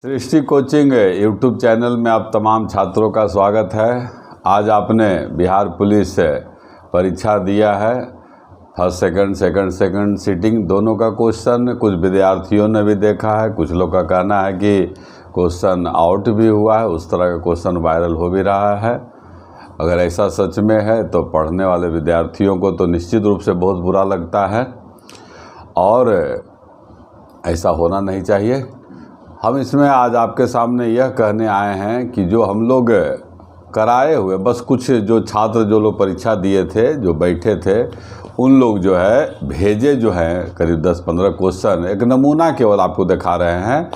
सृष्टि coaching YouTube channel में आप तमाम छात्रों का स्वागत है। आज आपने बिहार पुलिस परीक्षा दिया है। फर्स्ट सेकंड सीटिंग दोनों का क्वेश्चन कुछ विद्यार्थियों ने भी देखा है। कुछ लोग का कहना है कि क्वेश्चन आउट भी हुआ है, उस तरह का क्वेश्चन वायरल हो भी रहा है। अगर ऐसा सच में है तो पढ़ने वाले विद्यार्थियों को तो निश्चित रूप से बहुत बुरा लगता है और ऐसा होना नहीं चाहिए। हम इसमें आज आपके सामने यह कहने आए हैं कि जो हम लोग कराए हुए बस कुछ जो छात्र जो लोग परीक्षा दिए थे, जो बैठे थे, उन लोग जो है भेजे जो हैं करीब 10-15 क्वेश्चन, एक नमूना केवल आपको दिखा रहे हैं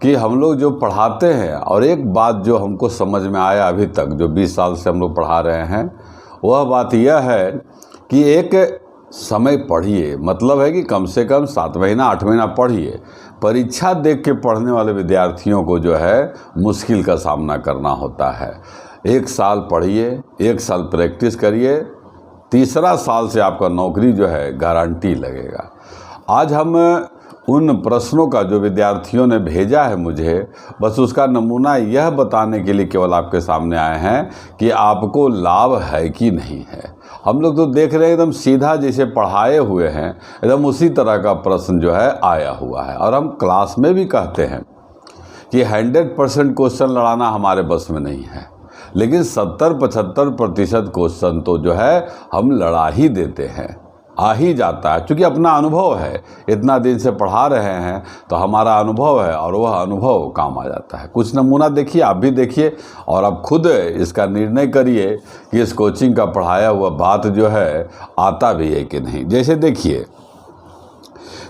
कि हम लोग जो पढ़ाते हैं। और एक बात जो हमको समझ में आया अभी तक, जो 20 साल से हम लोग पढ़ा रहे हैं, वह बात यह है कि एक समय पढ़िए, मतलब है कि कम से कम 7 महीना 8 महीना पढ़िए। परीक्षा देख के पढ़ने वाले विद्यार्थियों को जो है मुश्किल का सामना करना होता है। 1 साल पढ़िए, 1 साल प्रैक्टिस करिए, तीसरा साल से आपका नौकरी जो है गारंटी लगेगा। आज हम उन प्रश्नों का जो विद्यार्थियों ने भेजा है मुझे, बस उसका नमूना यह बताने के लिए केवल आपके सामने आए हैं कि आपको लाभ है कि नहीं है। हम लोग तो देख रहे हैं एकदम सीधा जैसे पढ़ाए हुए हैं, एकदम उसी तरह का प्रश्न जो है आया हुआ है। और हम क्लास में भी कहते हैं कि 100% क्वेश्चन लड़ाना हमारे बस में नहीं है, लेकिन 70-75% क्वेश्चन तो जो है हम लड़ा ही देते हैं, आ ही जाता है। क्योंकि अपना अनुभव है, इतना दिन से पढ़ा रहे हैं तो हमारा अनुभव है और वह अनुभव काम आ जाता है। कुछ नमूना देखिए, आप भी देखिए और आप खुद इसका निर्णय करिए कि इस कोचिंग का पढ़ाया हुआ बात जो है आता भी है कि नहीं। जैसे देखिए,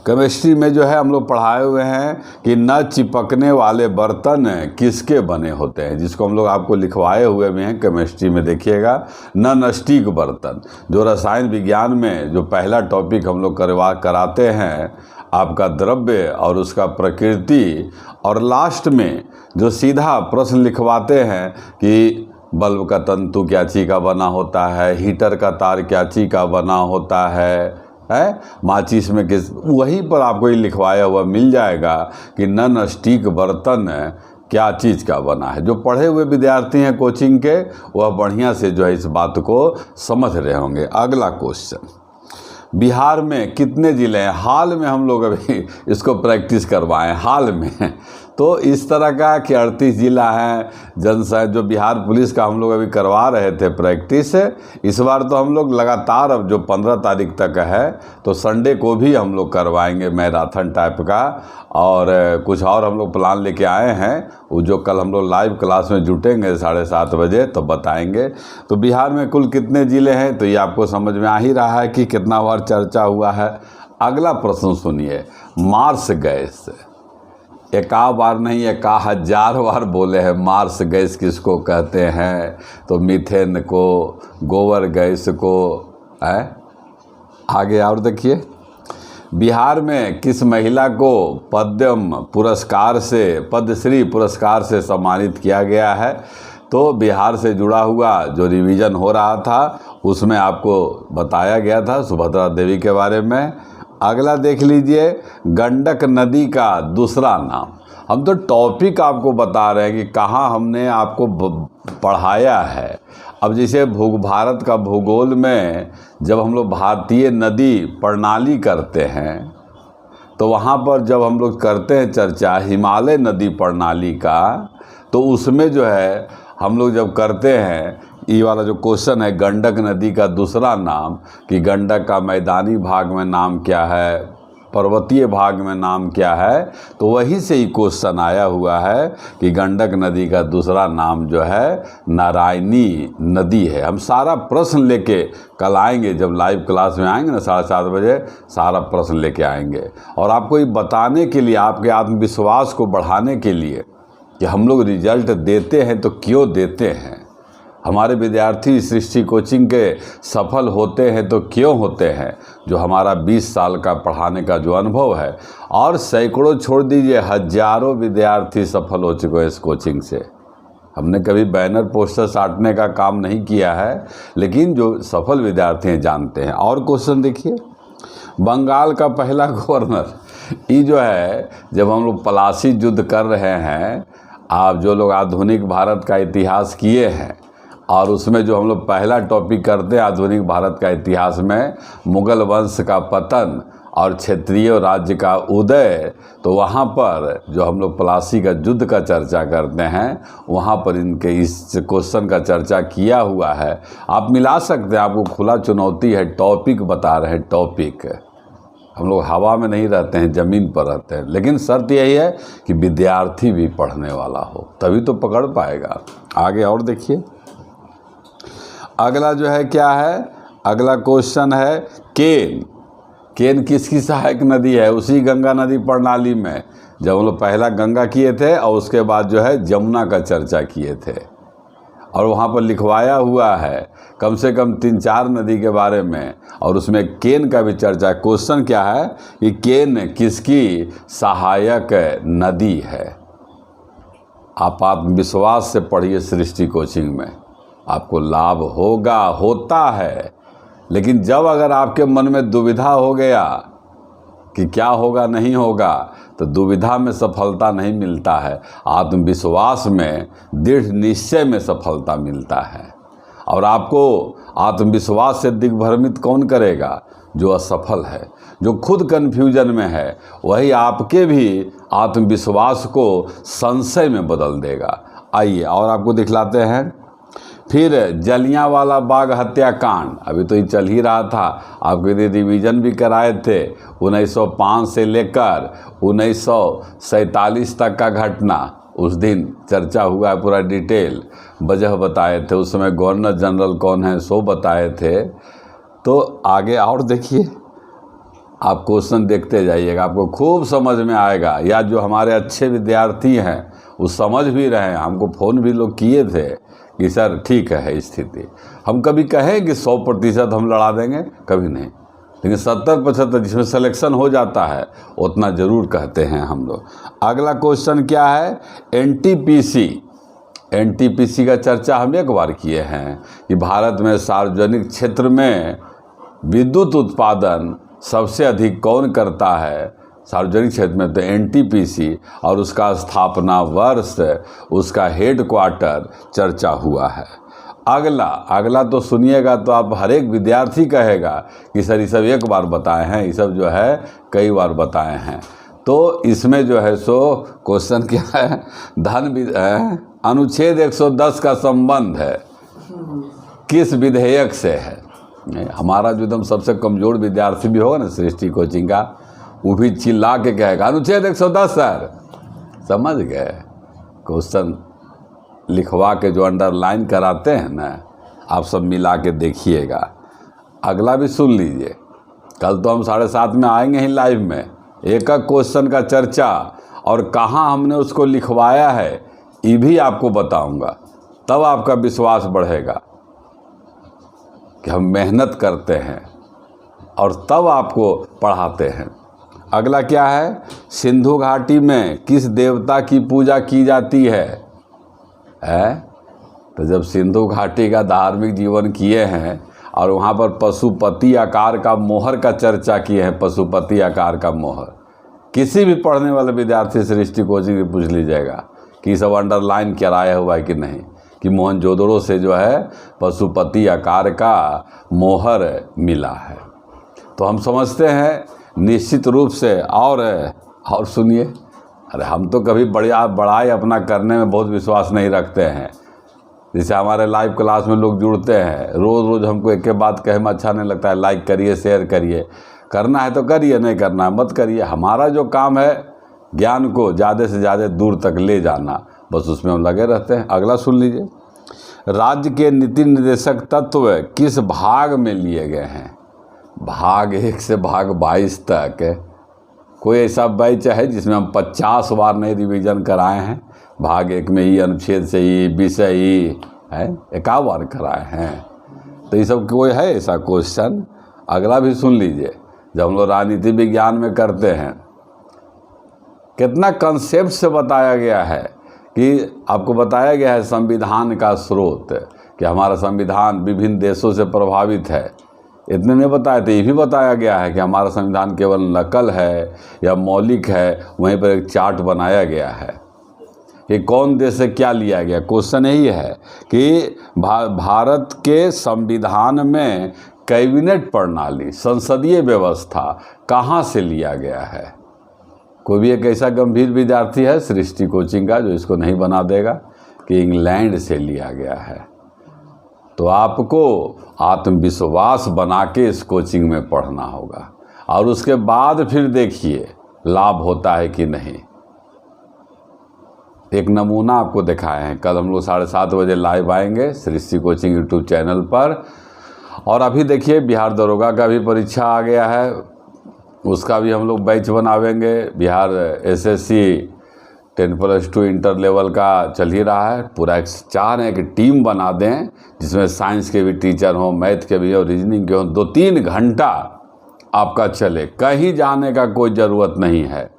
केमिस्ट्री में जो है हम लोग पढ़ाए हुए हैं कि न चिपकने वाले बर्तन किसके बने होते हैं, जिसको हम लोग आपको लिखवाए हुए भी हैं केमिस्ट्री में। देखिएगा, न नष्टिक बर्तन, जो रसायन विज्ञान में जो पहला टॉपिक हम लोग कराते हैं, आपका द्रव्य और उसका प्रकृति, और लास्ट में जो सीधा प्रश्न लिखवाते हैं कि बल्ब का तंतु क्या चीज़ का बना होता है, हीटर का तार क्या चीज़ का बना होता है, माचिस में किस, वहीं पर आपको ये लिखवाया हुआ मिल जाएगा कि नॉन स्टिक बर्तन क्या चीज़ का बना है। जो पढ़े हुए विद्यार्थी हैं कोचिंग के, वह बढ़िया से जो है इस बात को समझ रहे होंगे। अगला क्वेश्चन, बिहार में कितने ज़िले हैं? हाल में हम लोग अभी इसको प्रैक्टिस करवाएं, हाल में। तो इस तरह का कि 38 ज़िला हैं जनसंख्या, जो बिहार पुलिस का हम लोग अभी करवा रहे थे प्रैक्टिस। इस बार तो हम लोग लगातार, अब जो 15 तारीख तक है तो संडे को भी हम लोग करवाएंगे मैराथन टाइप का। और कुछ और हम लोग प्लान लेके आए हैं, वो जो कल हम लोग लाइव क्लास में जुटेंगे 7:30 बजे तो बताएंगे। तो बिहार में कुल कितने ज़िले हैं तो ये आपको समझ में आ ही रहा है कि कितना बार चर्चा हुआ है। अगला प्रश्न सुनिए, मार्स गैस, 1 बार नहीं 1000 बार बोले हैं मार्स गैस किसको कहते हैं, तो मीथेन को, गोबर गैस को है। आगे और देखिए, बिहार में किस महिला को पद्मश्री पुरस्कार से सम्मानित किया गया है? तो बिहार से जुड़ा हुआ जो रिवीजन हो रहा था उसमें आपको बताया गया था सुभद्रा देवी के बारे में। अगला देख लीजिए, गंडक नदी का दूसरा नाम। हम तो टॉपिक आपको बता रहे हैं कि कहाँ हमने आपको पढ़ाया है। अब जैसे भारत का भूगोल में जब हम लोग भारतीय नदी प्रणाली करते हैं तो वहाँ पर जब हम लोग करते हैं चर्चा हिमालय नदी प्रणाली का, तो उसमें जो है हम लोग जब करते हैं, ये वाला जो क्वेश्चन है गंडक नदी का दूसरा नाम, कि गंडक का मैदानी भाग में नाम क्या है, पर्वतीय भाग में नाम क्या है, तो वहीं से ही क्वेश्चन आया हुआ है कि गंडक नदी का दूसरा नाम जो है नारायणी नदी है। हम सारा प्रश्न लेके कल आएंगे, जब लाइव क्लास में आएंगे ना 7:30 बजे, सारा प्रश्न लेके आएंगे। और आपको ये बताने के लिए, आपके आत्मविश्वास को बढ़ाने के लिए कि हम लोग रिजल्ट देते हैं तो क्यों देते हैं, हमारे विद्यार्थी सृष्टि कोचिंग के सफल होते हैं तो क्यों होते हैं, जो हमारा 20 साल का पढ़ाने का जो अनुभव है, और सैकड़ों छोड़ दीजिए हजारों विद्यार्थी सफल हो चुके हैं इस कोचिंग से। हमने कभी बैनर पोस्टर साटने का काम नहीं किया है, लेकिन जो सफल विद्यार्थी हैं जानते हैं। और क्वेश्चन देखिए, बंगाल का पहला गवर्नर, ये जो है जब हम लोग पलासी युद्ध कर रहे हैं, आप जो लोग आधुनिक भारत का इतिहास किए हैं और उसमें जो हम लोग पहला टॉपिक करते हैं आधुनिक भारत का इतिहास में मुगल वंश का पतन और क्षेत्रीय राज्य का उदय, तो वहाँ पर जो हम लोग पलासी का युद्ध का चर्चा करते हैं वहाँ पर इनके इस क्वेश्चन का चर्चा किया हुआ है। आप मिला सकते हैं, आपको खुला चुनौती है, टॉपिक बता रहे हैं, टॉपिक। हम लोग हवा में नहीं रहते हैं, ज़मीन पर रहते हैं, लेकिन शर्त यही है कि विद्यार्थी भी पढ़ने वाला हो, तभी तो पकड़ पाएगा। आगे और देखिए, अगला जो है क्या है, अगला क्वेश्चन है केन। केन किसकी सहायक नदी है? उसी गंगा नदी प्रणाली में जब हम लोग पहला गंगा किए थे और उसके बाद जो है जमुना का चर्चा किए थे, और वहाँ पर लिखवाया हुआ है कम से कम 3-4 नदी के बारे में, और उसमें केन का भी चर्चा। क्वेश्चन क्या है कि केन किसकी सहायक नदी है? आप आत्मविश्वास से पढ़िए सृष्टि कोचिंग में, आपको लाभ होगा, होता है। लेकिन जब अगर आपके मन में दुविधा हो गया कि क्या होगा नहीं होगा, तो दुविधा में सफलता नहीं मिलता है, आत्मविश्वास में, दृढ़ निश्चय में सफलता मिलता है। और आपको आत्मविश्वास से दिग्भ्रमित कौन करेगा? जो असफल है, जो खुद कन्फ्यूजन में है, वही आपके भी आत्मविश्वास को संशय में बदल देगा। आइए और आपको दिखलाते हैं। फिर जलियांवाला बाग हत्याकांड, अभी तो ये चल ही रहा था, आपके लिए रिवीजन भी कराए थे। 1905 से लेकर 1947 तक का घटना, उस दिन चर्चा हुआ है, पूरा डिटेल वजह बताए थे, उस समय गवर्नर जनरल कौन है सो बताए थे। तो आगे और देखिए, आप क्वेश्चन देखते जाइएगा, आपको खूब समझ में आएगा। या जो हमारे अच्छे विद्यार्थी हैं वो समझ भी रहे हैं, हमको फ़ोन भी लोग किए थे कि सर ठीक है स्थिति। हम कभी कहें कि 100% हम लड़ा देंगे, कभी नहीं, लेकिन 70-75 जिसमें सिलेक्शन हो जाता है उतना ज़रूर कहते हैं हम लोग। अगला क्वेश्चन क्या है? एनटीपीसी। एनटीपीसी का चर्चा हम एक बार किए हैं कि भारत में सार्वजनिक क्षेत्र में विद्युत उत्पादन सबसे अधिक कौन करता है सार्वजनिक क्षेत्र में? तो एनटीपीसी, और उसका स्थापना वर्ष, उसका हेडक्वार्टर चर्चा हुआ है। अगला तो सुनिएगा तो आप हर एक विद्यार्थी कहेगा कि सर ये सब एक बार बताए हैं, ये सब जो है कई बार बताए हैं। तो इसमें जो है सो क्वेश्चन क्या है? अनुच्छेद 110 का संबंध है किस विधेयक से है? हमारा जो एकदम सबसे कमज़ोर विद्यार्थी भी होगा ना सृष्टि कोचिंग का, वो भी चिल्ला के कहेगा अनुच्छेद 110 सर। समझ गए? क्वेश्चन लिखवा के जो अंडरलाइन कराते हैं ना, आप सब मिला के देखिएगा। अगला भी सुन लीजिए, कल तो हम 7:30 में आएंगे ही लाइव में, एक एक क्वेश्चन का चर्चा और कहाँ हमने उसको लिखवाया है ये भी आपको बताऊंगा। तब आपका विश्वास बढ़ेगा कि हम मेहनत करते हैं, और तब आपको पढ़ाते हैं। अगला क्या है? सिंधु घाटी में किस देवता की पूजा की जाती है? तो जब सिंधु घाटी का धार्मिक जीवन किए हैं और वहाँ पर पशुपति आकार का मोहर का चर्चा किए हैं, पशुपति आकार का मोहर, किसी भी पढ़ने वाले विद्यार्थी से सृष्टि कोचिंग से पूछ लीजिएगा कि सब अंडरलाइन कराया हुआ है कि नहीं, कि मोहनजोदड़ो से जो है पशुपति आकार का मोहर मिला है। तो हम समझते हैं निश्चित रूप से। और सुनिए, अरे हम तो कभी बड़ाई अपना करने में बहुत विश्वास नहीं रखते हैं। जैसे हमारे लाइव क्लास में लोग जुड़ते हैं, रोज़ हमको एक बात कहे में अच्छा नहीं लगता है, लाइक करिए, शेयर करिए, करना है तो करिए, नहीं करना है मत करिए। हमारा जो काम है ज्ञान को ज़्यादा से ज़्यादा दूर तक ले जाना, बस उसमें हम लगे रहते हैं। अगला सुन लीजिए, राज्य के नीति निर्देशक तत्व किस भाग में लिए गए हैं? भाग 1 से भाग 22 तक कोई ऐसा बैच है जिसमें हम 50 बार नहीं रिवीजन कराए हैं? भाग 1 में ही अनुच्छेद से ही, विषय ही है, 51 बार कराए हैं। तो ये सब कोई है ऐसा क्वेश्चन? अगला भी सुन लीजिए, जब हम लोग राजनीति विज्ञान में करते हैं कितना कंसेप्ट से बताया गया है, कि आपको बताया गया है संविधान का स्रोत, कि हमारा संविधान विभिन्न देशों से प्रभावित है। इतने नहीं बताए थे, ये भी बताया गया है कि हमारा संविधान केवल नकल है या मौलिक है, वहीं पर एक चार्ट बनाया गया है कि कौन देश से क्या लिया गया। क्वेश्चन यही है कि भारत के संविधान में कैबिनेट प्रणाली, संसदीय व्यवस्था कहाँ से लिया गया है। कोई भी एक ऐसा गंभीर विद्यार्थी है सृष्टि कोचिंग का जो इसको नहीं बना देगा कि इंग्लैंड से लिया गया है। तो आपको आत्मविश्वास बना के इस कोचिंग में पढ़ना होगा और उसके बाद फिर देखिए लाभ होता है कि नहीं। एक नमूना आपको दिखाए हैं। कल हम लोग 7:30 बजे लाइव आएंगे सृष्टि कोचिंग यूट्यूब चैनल पर। और अभी देखिए बिहार दरोगा का भी परीक्षा आ गया है, उसका भी हम लोग बैच बनावेंगे। बिहार SSC 10+2 इंटर लेवल का चल ही रहा है। पूरा एक चाह रहे हैं कि टीम बना दें जिसमें साइंस के भी टीचर हों, मैथ के भी हों, रीजनिंग के हों। 2-3 घंटा आपका चले, कहीं जाने का कोई ज़रूरत नहीं है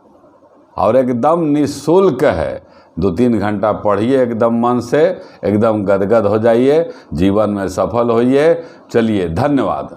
और एकदम निःशुल्क है। 2-3 घंटा पढ़िए एकदम मन से, एकदम गदगद हो जाइए, जीवन में सफल होइए। चलिए, धन्यवाद।